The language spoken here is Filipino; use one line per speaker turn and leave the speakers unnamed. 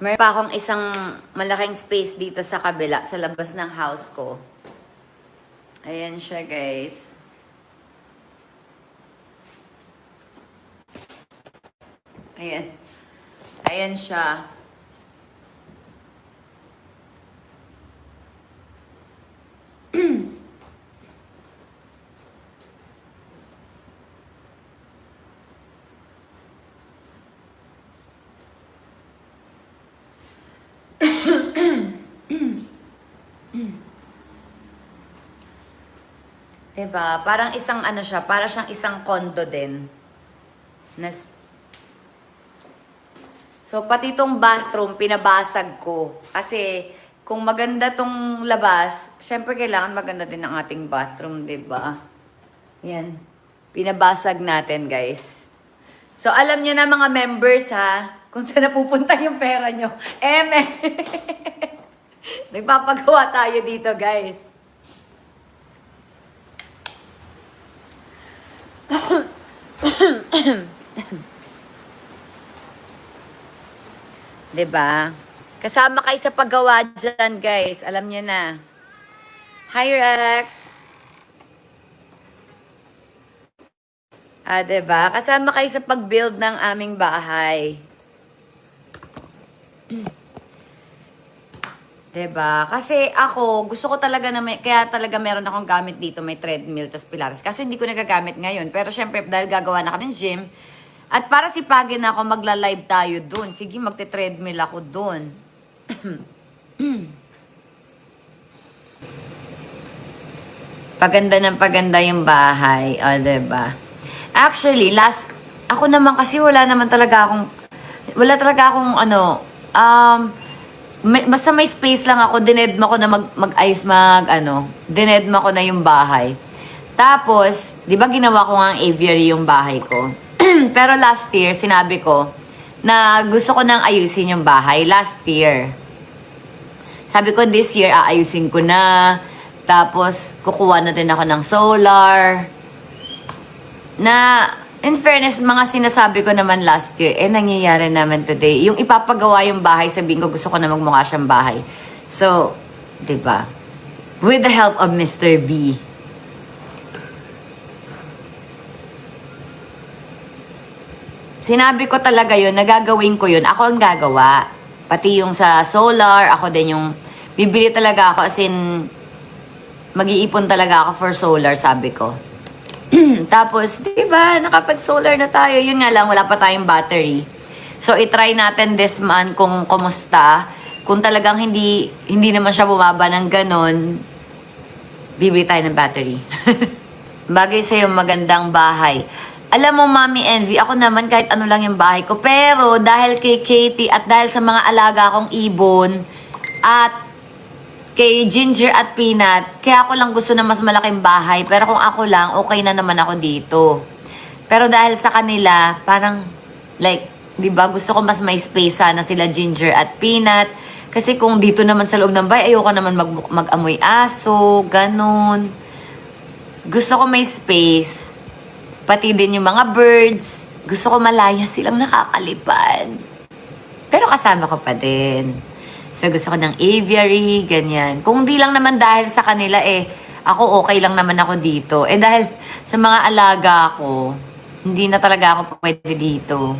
Meron pa akong isang malaking space dito sa kabila, sa labas ng house ko. Ayan siya, guys. Ayan. Ayan siya. Diba? Parang isang ano siya, para siyang isang condo din. So, pati itong bathroom, pinabasag ko. Kasi, kung maganda tong labas, syempre kailangan maganda din ang ating bathroom, diba? Yan. Pinabasag natin, guys. So, alam nyo na mga members, ha? Kung saan napupunta yung pera nyo. Nagpapagawa tayo dito, guys. 'Di ba? Kasama kayo sa paggawa dyan, guys. Alam niyo na. Hi, Rex. 'Di ba? Kasama kayo sa pag-build ng aming bahay. 'Di ba? Kasi ako, gusto ko talaga na kaya talaga meron akong gamit dito, may treadmill, tas pilates. Kasi hindi ko nagagamit ngayon. Pero syempre, dahil gagawa na ako ng gym, at para sipagin na ako, magla-live tayo dun. Sige, magte-treadmill ako dun. Paganda ng paganda yung bahay. O, diba? Actually, ako naman kasi wala talaga akong basta may space lang ako, dinedma ko na dinedma ko na yung bahay. Tapos, di ba ginawa ko nga ang aviary yung bahay ko? Pero last year, sinabi ko na gusto ko nang ayusin yung bahay. Last year. Sabi ko, this year, aayusin ko na. Tapos, kukuha na din ako ng solar. Na, in fairness, mga sinasabi ko naman last year, nangyayari naman today. Yung ipapagawa yung bahay, sabihin ko, gusto ko na magmukha siyang bahay. So, diba? With the help of Mr. B. Sinabi ko talaga yun, nagagawin ko yun. Ako ang gagawa. Pati yung sa solar, ako din yung, bibili talaga ako, as in, mag-iipon talaga ako for solar, sabi ko. Tapos, di ba, nakapag-solar na tayo. Yun nga lang, wala pa tayong battery. So, itry natin this month kung kumusta. Kung talagang hindi naman siya bumaba ng ganon, bibili tayo ng battery. Bagay sa'yo, magandang bahay. Alam mo, Mami Envy, ako naman kahit ano lang yung bahay ko. Pero, dahil kay Katie at dahil sa mga alaga kong ibon, at kay Ginger at Peanut, kaya ako lang gusto na mas malaking bahay. Pero kung ako lang, okay na naman ako dito. Pero dahil sa kanila, parang, like, di ba, gusto ko mas may space sana sila Ginger at Peanut. Kasi kung dito naman sa loob ng bahay, ayoko naman mag-amoy aso, ganun. Gusto ko may space. Pati din yung mga birds. Gusto ko malaya silang nakakalipad. Pero kasama ko pa din. So, gusto ko ng aviary, ganyan. Kung di lang naman dahil sa kanila, ako okay lang naman ako dito. Dahil sa mga alaga ko, hindi na talaga ako pwede dito.